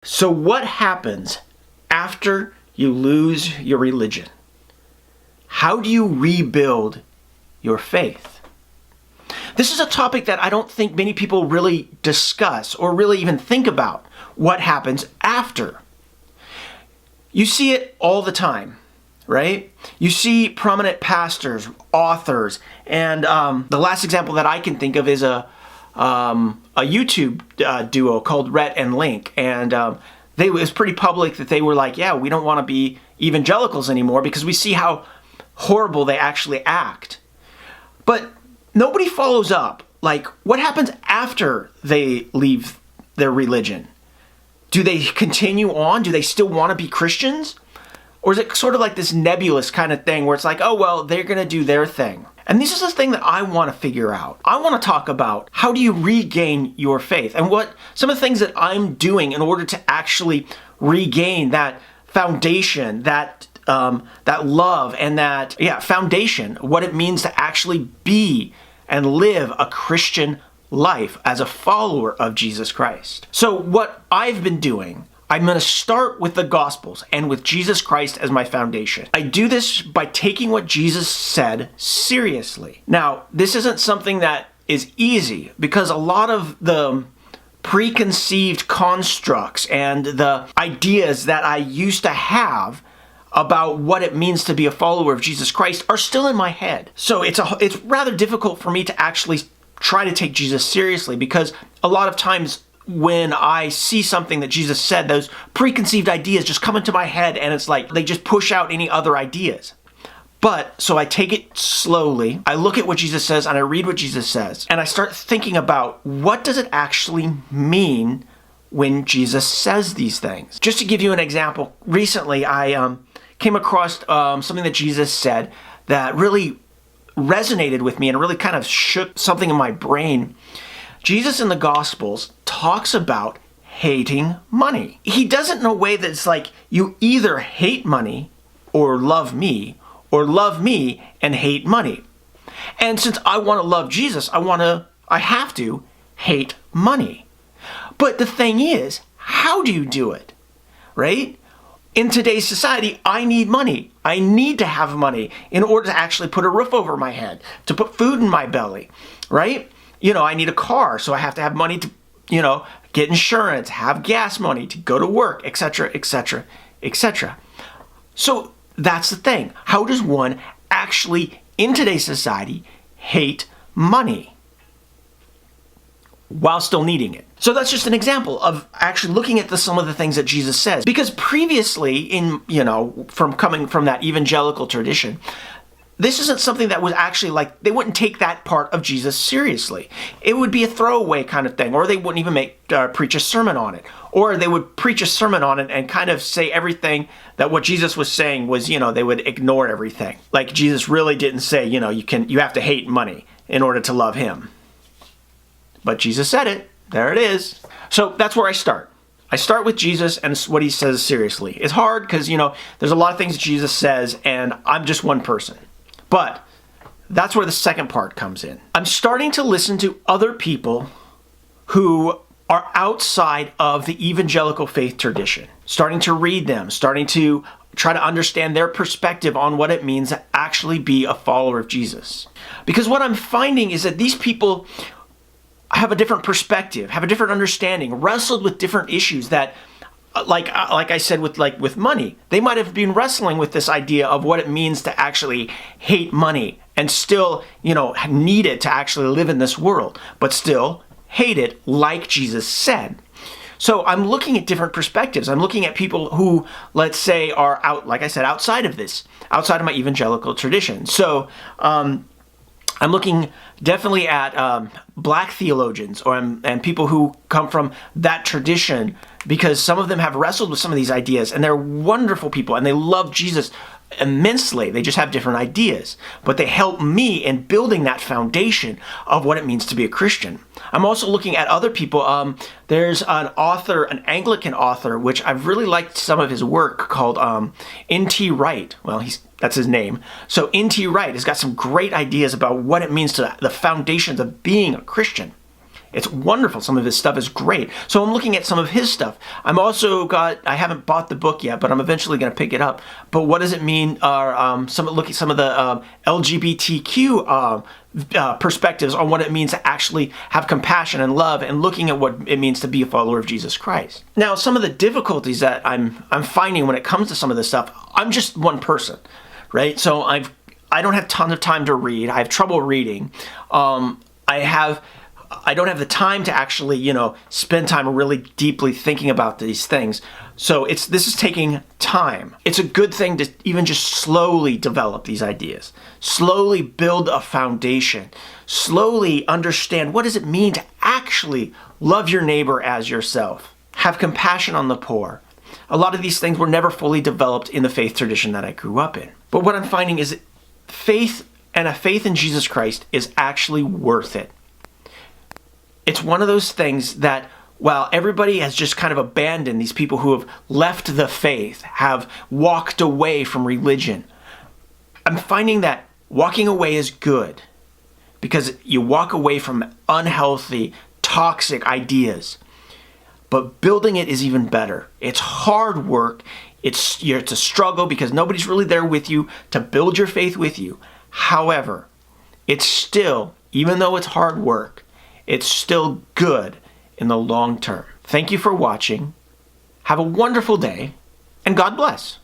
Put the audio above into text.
So what happens after you lose your religion? How do you rebuild your faith? This is a topic that I don't think many people really discuss or really even think about what happens after. You see it all the time, right? You see prominent pastors, authors, and the last example that I can think of is a YouTube duo called Wright and Link, and it was pretty public that they were like, yeah, we don't want to be evangelicals anymore because we see how horrible they actually act. But nobody follows up. Like, what happens after they leave their religion? Do they continue on? Do they still want to be Christians? Or is it sort of like this nebulous kind of thing where it's like, oh, well, they're going to do their thing? And this is the thing that I want to figure out. I want to talk about how do you regain your faith and what some of the things that I'm doing in order to actually regain that foundation, that love and that foundation, what it means to actually be and live a Christian life as a follower of Jesus Christ. So what I've been doing, I'm going to start with the Gospels and with Jesus Christ as my foundation. I do this by taking what Jesus said seriously. Now, this isn't something that is easy because a lot of the preconceived constructs and the ideas that I used to have about what it means to be a follower of Jesus Christ are still in my head. So it's rather difficult for me to actually try to take Jesus seriously because a lot of times when I see something that Jesus said, those preconceived ideas just come into my head and it's like they just push out any other ideas. But so I take it slowly, I look at what Jesus says and I read what Jesus says and I start thinking about what does it actually mean when Jesus says these things. Just to give you an example, recently I came across something that Jesus said that really resonated with me and really kind of shook something in my brain. Jesus in the Gospels talks about hating money. He does it in a way that's like you either hate money or love me and hate money. And since I want to love Jesus, I have to hate money. But the thing is, how do you do it? Right? In today's society, I need money. I need to have money in order to actually put a roof over my head, to put food in my belly, right? I need a car, so I have to have money to, get insurance, have gas money to go to work, etc., etc., etc. So that's the thing. How does one actually, in today's society, hate money while still needing it? So that's just an example of actually looking at some of the things that Jesus says. Because previously, from coming from that evangelical tradition, this isn't something that was actually like, they wouldn't take that part of Jesus seriously. It would be a throwaway kind of thing, or they wouldn't even preach a sermon on it. Or they would preach a sermon on it and kind of say everything that what Jesus was saying was, they would ignore everything. Like Jesus really didn't say, you have to hate money in order to love him. But Jesus said it. There it is. So that's where I start. I start with Jesus and what he says seriously. It's hard because, there's a lot of things that Jesus says and I'm just one person. But that's where the second part comes in. I'm starting to listen to other people who are outside of the evangelical faith tradition, starting to read them, starting to try to understand their perspective on what it means to actually be a follower of Jesus. Because what I'm finding is that these people have a different perspective, have a different understanding, wrestled with different issues that, like I said, with money, they might have been wrestling with this idea of what it means to actually hate money and still, need it to actually live in this world, but still hate it like Jesus said. So I'm looking at different perspectives. I'm looking at people who, let's say, are like I said, outside of my evangelical tradition. So I'm looking definitely at black theologians and people who come from that tradition, because some of them have wrestled with some of these ideas and they're wonderful people and they love Jesus immensely. They just have different ideas, but they help me in building that foundation of what it means to be a Christian. I'm also looking at other people. There's an author, an Anglican author, which I've really liked some of his work, called N.T. Wright. Well, that's his name. So N.T. Wright has got some great ideas about what it means to the foundations of being a Christian. It's wonderful. Some of his stuff is great. So I'm looking at some of his stuff. I haven't bought the book yet, but I'm eventually going to pick it up. But what does it mean? Look at some of the LGBTQ perspectives on what it means to actually have compassion and love, and looking at what it means to be a follower of Jesus Christ. Now, some of the difficulties that I'm finding when it comes to some of this stuff, I'm just one person, right? So I don't have tons of time to read. I have trouble reading. I don't have the time to actually, spend time really deeply thinking about these things. So this is taking time. It's a good thing to even just slowly develop these ideas, slowly build a foundation, slowly understand what does it mean to actually love your neighbor as yourself, have compassion on the poor. A lot of these things were never fully developed in the faith tradition that I grew up in. But what I'm finding is faith and a faith in Jesus Christ is actually worth it. It's one of those things that while everybody has just kind of abandoned, these people who have left the faith, have walked away from religion, I'm finding that walking away is good because you walk away from unhealthy, toxic ideas. But building it is even better. It's hard work. It's a struggle because nobody's really there with you to build your faith with you. However, it's still, even though it's hard work, it's still good in the long term. Thank you for watching. Have a wonderful day, and God bless.